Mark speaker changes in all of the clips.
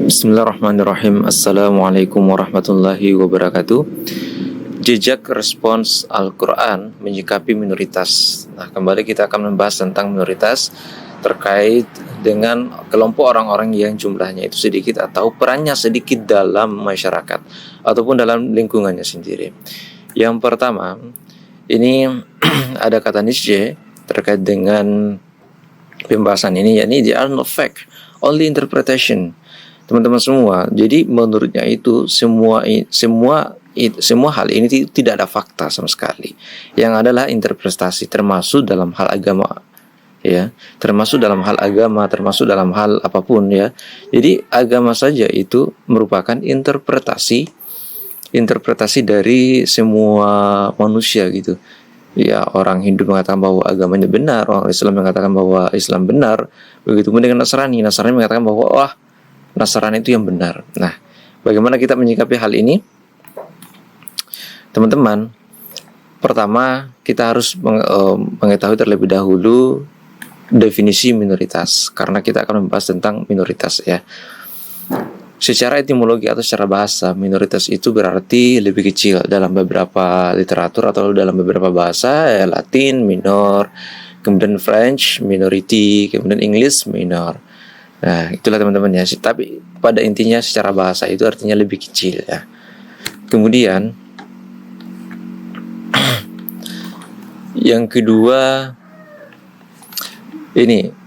Speaker 1: Bismillahirrahmanirrahim. Assalamualaikum warahmatullahi wabarakatuh. Jejak respons Al-Quran menyikapi minoritas. Nah, kembali kita akan membahas tentang minoritas terkait dengan kelompok orang-orang yang jumlahnya itu sedikit atau perannya sedikit dalam masyarakat ataupun dalam lingkungannya sendiri. Yang pertama, ini ada kata Nietzsche terkait dengan pembahasan ini, yakni they are not fact, only interpretation. Teman-teman semua, jadi menurutnya itu semua hal ini tidak ada fakta sama sekali, yang adalah interpretasi, termasuk dalam hal agama, ya, termasuk dalam hal agama, termasuk dalam hal apapun, ya. Jadi agama saja itu merupakan interpretasi dari semua manusia gitu. Ya, orang Hindu mengatakan bahwa agamanya benar, orang Islam mengatakan bahwa Islam benar, begitu pun dengan Nasrani mengatakan bahwa wah, Nasrani itu yang benar. Nah, bagaimana kita menyikapi hal ini? Teman-teman, pertama kita harus mengetahui terlebih dahulu definisi minoritas, karena kita akan membahas tentang minoritas, ya. Secara etimologi atau secara bahasa, minoritas itu berarti lebih kecil. Dalam beberapa literatur atau dalam beberapa bahasa, ya, Latin minor, kemudian French minority, kemudian English minor. Nah, itulah teman-teman ya. Tapi pada intinya secara bahasa itu artinya lebih kecil, ya. Kemudian yang kedua, ini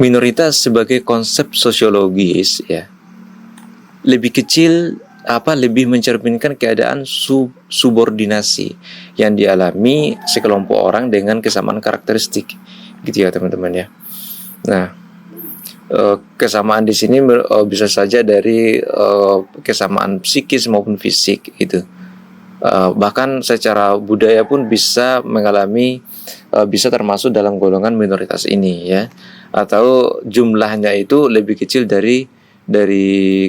Speaker 1: minoritas sebagai konsep sosiologis, ya, lebih kecil lebih mencerminkan keadaan subordinasi yang dialami sekelompok orang dengan kesamaan karakteristik, gitu ya teman-teman ya. Nah, kesamaan di sini bisa saja dari kesamaan psikis maupun fisik gitu. Bahkan secara budaya pun bisa mengalami, bisa termasuk dalam golongan minoritas ini, ya. Atau jumlahnya itu lebih kecil dari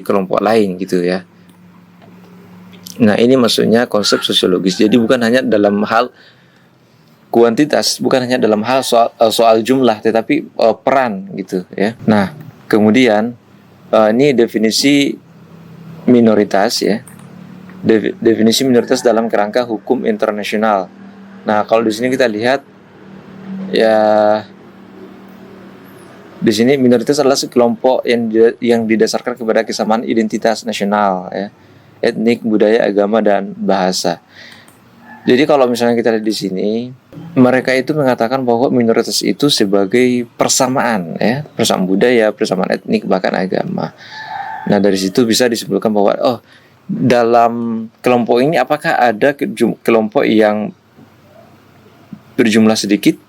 Speaker 1: kelompok lain gitu, ya. Nah, ini maksudnya konsep sosiologis. Jadi bukan hanya dalam hal kuantitas, bukan hanya dalam hal soal jumlah, tetapi peran gitu, ya. Nah, kemudian ini definisi minoritas, ya. Definisi minoritas dalam kerangka hukum internasional. Nah, kalau di sini kita lihat, ya, di sini minoritas adalah sekelompok yang didasarkan kepada kesamaan identitas nasional, ya, etnik, budaya, agama, dan bahasa. Jadi kalau misalnya kita lihat di sini, mereka itu mengatakan bahwa minoritas itu sebagai persamaan, ya, persamaan budaya, persamaan etnik, bahkan agama. Nah, dari situ bisa disimpulkan bahwa dalam kelompok ini apakah ada kelompok yang berjumlah sedikit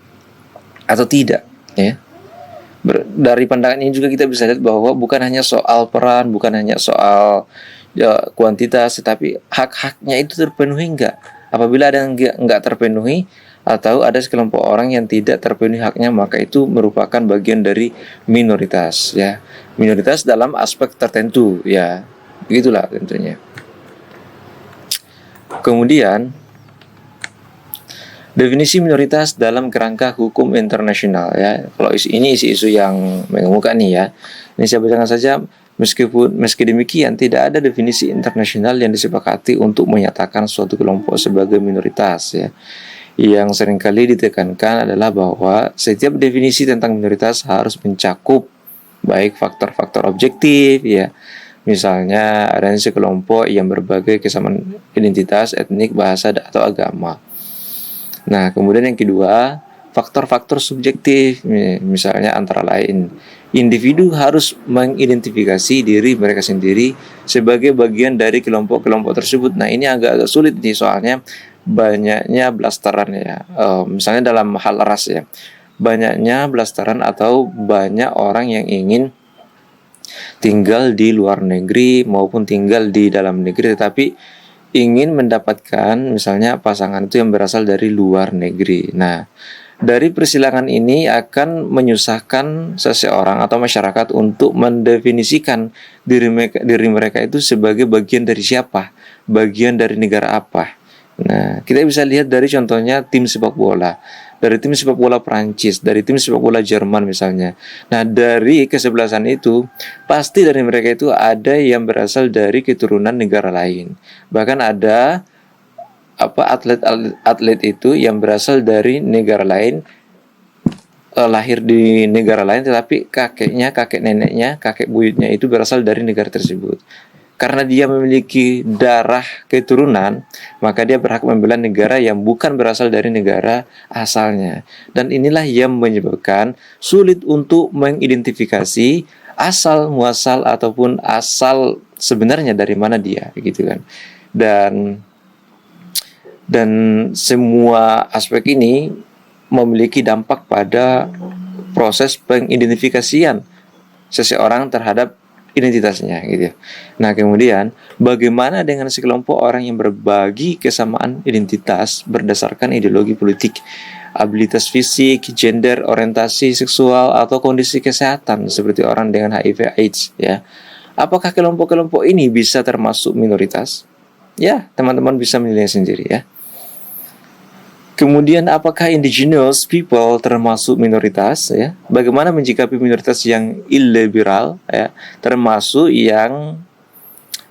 Speaker 1: atau tidak, ya. Dari pandangan ini juga kita bisa lihat bahwa bukan hanya soal peran, bukan hanya soal, ya, kuantitas, tetapi hak-haknya itu terpenuhi enggak. Apabila ada yang enggak terpenuhi atau ada sekelompok orang yang tidak terpenuhi haknya, maka itu merupakan bagian dari minoritas, ya. Minoritas dalam aspek tertentu, ya. Begitulah tentunya. Kemudian definisi minoritas dalam kerangka hukum internasional, ya. Kalau ini isu yang mengemuka nih, ya. Ini saya bacakan saja. Meski demikian, tidak ada definisi internasional yang disepakati untuk menyatakan suatu kelompok sebagai minoritas, ya. Yang seringkali ditekankan adalah bahwa setiap definisi tentang minoritas harus mencakup baik faktor-faktor objektif, ya. Misalnya adanya sekelompok yang berbagai kesamaan identitas, etnik, bahasa, atau agama. Nah, kemudian yang kedua, faktor-faktor subjektif, misalnya antara lain individu harus mengidentifikasi diri mereka sendiri sebagai bagian dari kelompok-kelompok tersebut. Nah, ini agak sulit nih, soalnya banyaknya blasteran, ya. Misalnya dalam hal ras, ya, banyaknya blasteran atau banyak orang yang ingin tinggal di luar negeri maupun tinggal di dalam negeri, tetapi ingin mendapatkan misalnya pasangan itu yang berasal dari luar negeri. Nah, dari persilangan ini akan menyusahkan seseorang atau masyarakat untuk mendefinisikan diri mereka itu sebagai bagian dari siapa, bagian dari negara apa. Nah, kita bisa lihat dari contohnya tim sepak bola. dari tim sepak bola Prancis, dari tim sepak bola Jerman misalnya. Nah, dari kesebelasan itu pasti dari mereka itu ada yang berasal dari keturunan negara lain. Bahkan ada atlet itu yang berasal dari negara lain, lahir di negara lain, tetapi kakeknya, kakek neneknya, kakek buyutnya itu berasal dari negara tersebut. Karena dia memiliki darah keturunan, maka dia berhak membela negara yang bukan berasal dari negara asalnya. Dan inilah yang menyebabkan sulit untuk mengidentifikasi asal muasal ataupun asal sebenarnya dari mana dia, gitu kan. Dan semua aspek ini memiliki dampak pada proses pengidentifikasian seseorang terhadap identitasnya, gitu. Nah, kemudian bagaimana dengan sekelompok orang yang berbagi kesamaan identitas berdasarkan ideologi politik, abilitas fisik, gender, orientasi seksual, atau kondisi kesehatan seperti orang dengan HIV/AIDS, ya? Apakah kelompok-kelompok ini bisa termasuk minoritas? Ya, teman-teman bisa menilai sendiri, ya. Kemudian apakah indigenous people termasuk minoritas, ya? Bagaimana menyikapi minoritas yang illiberal, ya? Termasuk yang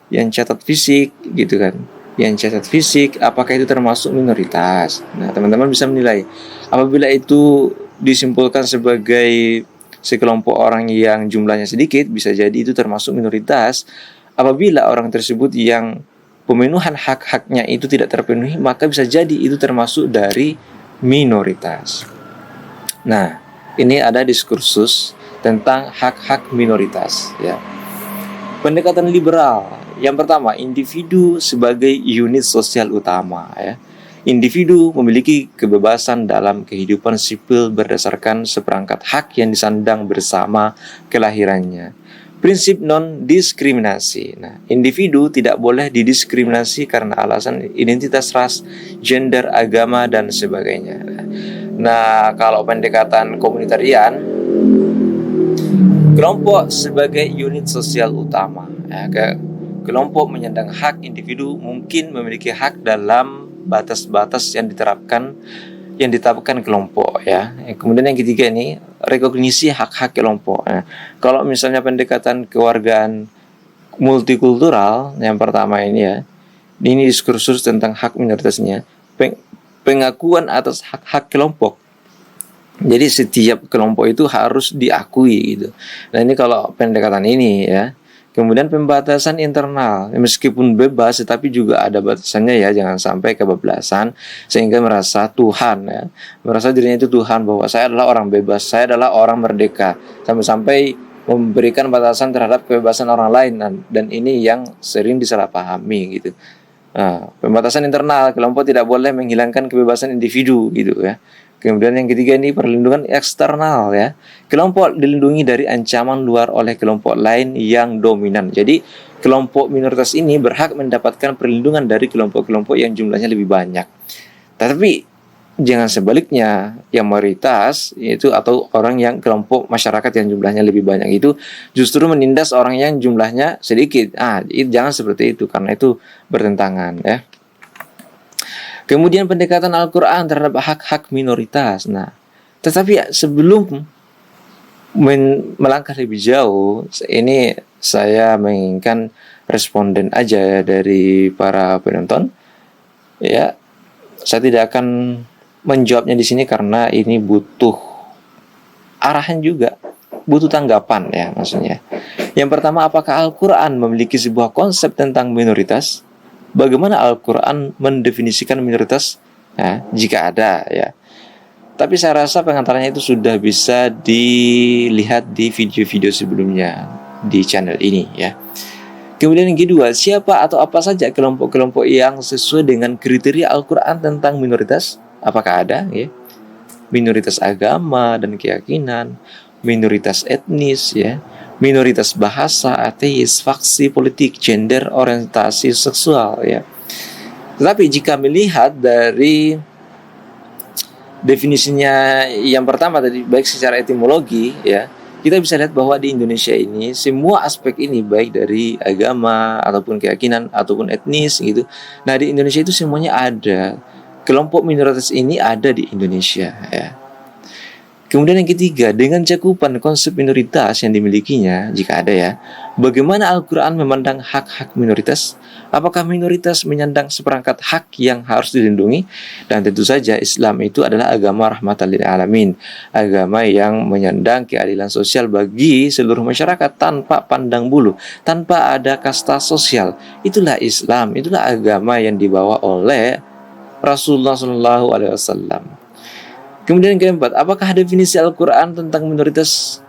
Speaker 1: catat fisik, gitu kan? Yang catat fisik, apakah itu termasuk minoritas? Nah, teman-teman bisa menilai. Apabila itu disimpulkan sebagai sekelompok orang yang jumlahnya sedikit, bisa jadi itu termasuk minoritas. Apabila orang tersebut yang pemenuhan hak-haknya itu tidak terpenuhi, maka bisa jadi itu termasuk dari minoritas. Nah, ini ada diskursus tentang hak-hak minoritas, ya. Pendekatan liberal. Yang pertama, individu sebagai unit sosial utama, ya. Individu memiliki kebebasan dalam kehidupan sipil berdasarkan seperangkat hak yang disandang bersama kelahirannya. Prinsip non-diskriminasi. Nah, individu tidak boleh didiskriminasi karena alasan identitas, ras, gender, agama, dan sebagainya. Nah, kalau pendekatan komunitarian, kelompok sebagai unit sosial utama, ya, kelompok menyandang hak individu mungkin memiliki hak dalam batas-batas yang ditetapkan kelompok, ya. Kemudian yang ketiga ini rekognisi hak-hak kelompok. Nah, kalau misalnya pendekatan kewargaan multikultural yang pertama ini, ya, ini diskursus tentang hak minoritasnya, pengakuan atas hak-hak kelompok. Jadi setiap kelompok itu harus diakui, gitu. Nah, ini kalau pendekatan ini, ya. Kemudian pembatasan internal, meskipun bebas tetapi juga ada batasannya, ya, jangan sampai kebablasan sehingga merasa Tuhan, ya, merasa dirinya itu Tuhan, bahwa saya adalah orang bebas, saya adalah orang merdeka, sampai memberikan batasan terhadap kebebasan orang lain, dan ini yang sering disalahpahami, gitu. Nah, pembatasan internal, kelompok tidak boleh menghilangkan kebebasan individu, gitu, ya. Kemudian yang ketiga ini perlindungan eksternal, ya. Kelompok dilindungi dari ancaman luar oleh kelompok lain yang dominan. Jadi kelompok minoritas ini berhak mendapatkan perlindungan dari kelompok-kelompok yang jumlahnya lebih banyak. Tapi jangan sebaliknya, yang mayoritas itu atau orang yang kelompok masyarakat yang jumlahnya lebih banyak itu justru menindas orang yang jumlahnya sedikit. Jangan seperti itu, karena itu bertentangan, ya. Kemudian pendekatan Al-Quran terhadap hak-hak minoritas. Nah, tetapi sebelum melangkah lebih jauh, ini saya menginginkan responden aja, ya, dari para penonton. Ya, saya tidak akan menjawabnya di sini karena ini butuh arahan juga, butuh tanggapan, ya, maksudnya. Yang pertama, apakah Al-Quran memiliki sebuah konsep tentang minoritas? Bagaimana Al-Quran mendefinisikan minoritas? Ya, jika ada, ya. Tapi saya rasa pengantaranya itu sudah bisa dilihat di video-video sebelumnya di channel ini, ya. Kemudian yang kedua, siapa atau apa saja kelompok-kelompok yang sesuai dengan kriteria Al-Quran tentang minoritas? Apakah ada, ya? Minoritas agama dan keyakinan, minoritas etnis, ya, minoritas bahasa, ateis, faksi politik, gender, orientasi seksual, ya. Tetapi jika melihat dari definisinya yang pertama tadi, baik secara etimologi, ya, kita bisa lihat bahwa di Indonesia ini semua aspek ini, baik dari agama ataupun keyakinan ataupun etnis, gitu. Nah, di Indonesia itu semuanya ada. kelompok minoritas ini ada di Indonesia, ya. Kemudian yang ketiga, dengan cakupan konsep minoritas yang dimilikinya, jika ada ya, bagaimana Al-Quran memandang hak-hak minoritas? Apakah minoritas menyandang seperangkat hak yang harus dilindungi? Dan tentu saja Islam itu adalah agama rahmatan lil alamin, agama yang menyandang keadilan sosial bagi seluruh masyarakat tanpa pandang bulu, tanpa ada kasta sosial. Itulah Islam, itulah agama yang dibawa oleh Rasulullah SAW. Kemudian yang keempat, apakah definisi Al-Quran tentang minoritas?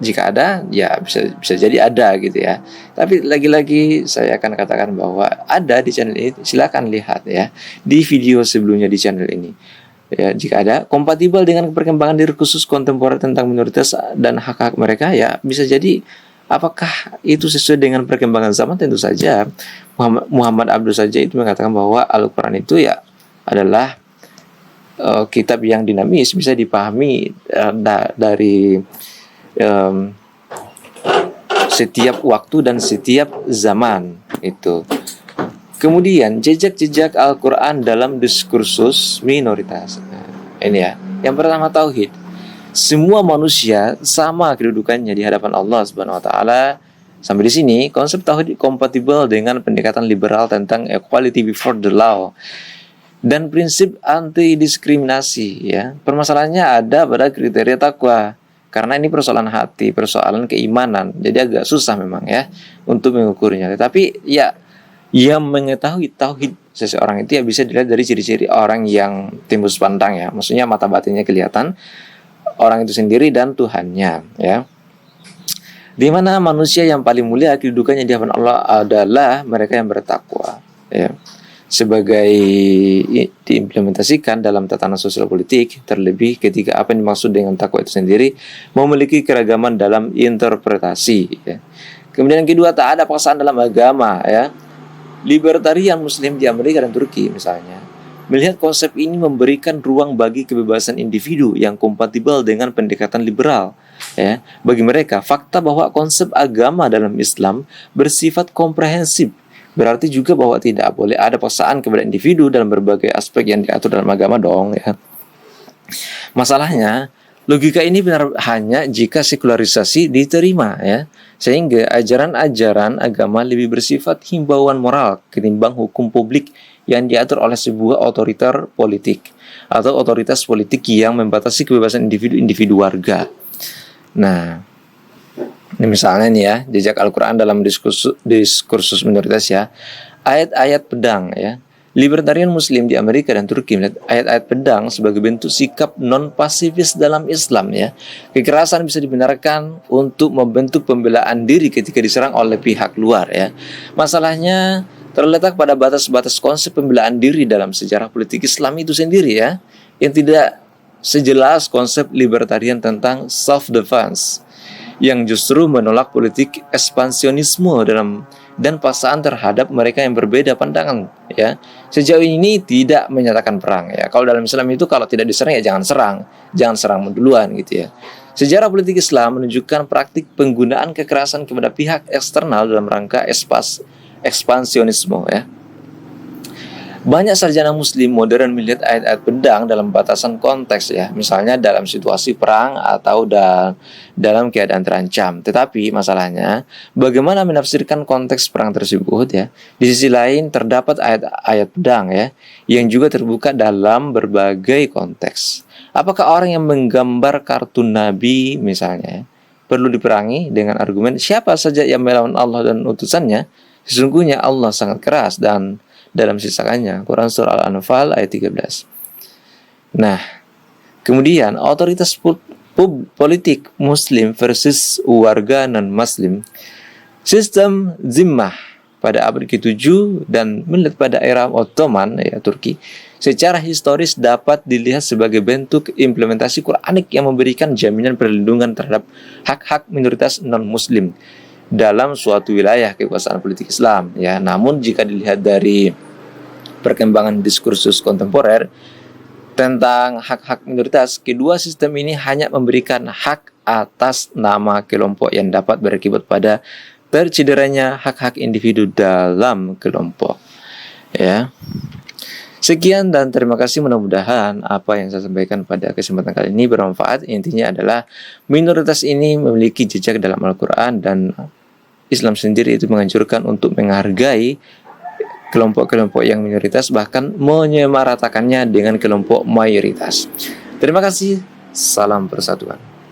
Speaker 1: Jika ada, ya bisa jadi ada gitu ya. Tapi lagi-lagi saya akan katakan bahwa ada di channel ini. Silakan lihat ya di video sebelumnya di channel ini. Ya, jika ada kompatibel dengan perkembangan diri khusus kontemporer tentang minoritas dan hak-hak mereka, ya bisa jadi. Apakah itu sesuai dengan perkembangan zaman? Tentu saja. Muhammad Abdul saja itu mengatakan bahwa Al-Quran itu ya adalah kitab yang dinamis, bisa dipahami dari setiap waktu dan setiap zaman itu. Kemudian jejak-jejak Al-Quran dalam diskursus minoritas. Nah, ini ya. Yang pertama, tauhid. Semua manusia sama kedudukannya di hadapan Allah Subhanahu wa taala. Sampai di sini konsep tauhid kompatibel dengan pendekatan liberal tentang equality before the law dan prinsip anti diskriminasi ya. Permasalahannya ada pada kriteria takwa. Karena ini persoalan hati, persoalan keimanan. Jadi agak susah memang ya untuk mengukurnya. Tetapi ya yang mengetahui tauhid seseorang itu ya bisa dilihat dari ciri-ciri orang yang tembus pandang ya. Maksudnya mata batinnya kelihatan orang itu sendiri dan Tuhannya ya. Di mana manusia yang paling mulia kedudukannya di hadapan Allah adalah mereka yang bertakwa ya. Sebagai diimplementasikan dalam tatanan sosial politik, terlebih ketika apa yang dimaksud dengan takwa itu sendiri memiliki keragaman dalam interpretasi ya. Kemudian yang kedua, tak ada paksaan dalam agama ya. Libertarian Muslim di Amerika dan Turki misalnya melihat konsep ini memberikan ruang bagi kebebasan individu yang kompatibel dengan pendekatan liberal ya. Bagi mereka, fakta bahwa konsep agama dalam Islam bersifat komprehensif berarti juga bahwa tidak boleh ada paksaan kepada individu dalam berbagai aspek yang diatur dalam agama dong ya. Masalahnya, logika ini benar hanya jika sekularisasi diterima ya. Sehingga ajaran-ajaran agama lebih bersifat himbauan moral ketimbang hukum publik yang diatur oleh sebuah otoriter politik atau otoritas politik yang membatasi kebebasan individu-individu warga. Nah, ini misalnya nih ya, jejak Al-Quran dalam diskursus minoritas ya. Ayat-ayat pedang ya. Libertarian Muslim di Amerika dan Turki melihat ayat-ayat pedang sebagai bentuk sikap non-pasifis dalam Islam ya. Kekerasan bisa dibenarkan untuk membentuk pembelaan diri ketika diserang oleh pihak luar ya. Masalahnya terletak pada batas-batas konsep pembelaan diri dalam sejarah politik Islam itu sendiri ya, yang tidak sejelas konsep libertarian tentang self-defense, yang justru menolak politik ekspansionisme dan paksaan terhadap mereka yang berbeda pandangan ya. Sejauh ini tidak menyatakan perang ya. Kalau dalam Islam itu kalau tidak diserang ya jangan serang duluan gitu ya. Sejarah politik Islam menunjukkan praktik penggunaan kekerasan kepada pihak eksternal dalam rangka ekspansionisme ya. Banyak sarjana Muslim modern melihat ayat-ayat pedang dalam batasan konteks ya, misalnya dalam situasi perang atau dalam keadaan terancam. Tetapi masalahnya, bagaimana menafsirkan konteks perang tersebut ya? Di sisi lain terdapat ayat-ayat pedang ya, yang juga terbuka dalam berbagai konteks. Apakah orang yang menggambar kartun Nabi misalnya perlu diperangi dengan argumen siapa saja yang melawan Allah dan utusannya? Sesungguhnya Allah sangat keras dan dalam sisakannya, Quran surah Al-Anfal ayat 13. Nah, kemudian otoritas politik Muslim versus warga non-Muslim. Sistem zimmah pada abad ke-7 dan melihat pada era Ottoman ya Turki, secara historis dapat dilihat sebagai bentuk implementasi Quranik yang memberikan jaminan perlindungan terhadap hak-hak minoritas non-Muslim dalam suatu wilayah kekuasaan politik Islam ya. Namun jika dilihat dari perkembangan diskursus kontemporer tentang hak-hak minoritas, kedua sistem ini hanya memberikan hak atas nama kelompok yang dapat berakibat pada tercederanya hak-hak individu dalam kelompok ya. Sekian dan terima kasih, mudah-mudahan apa yang saya sampaikan pada kesempatan kali ini bermanfaat. Intinya adalah minoritas ini memiliki jejak dalam Al-Quran, dan Islam sendiri itu menganjurkan untuk menghargai kelompok-kelompok yang minoritas, bahkan menyamaratakannya dengan kelompok mayoritas. Terima kasih, salam persatuan.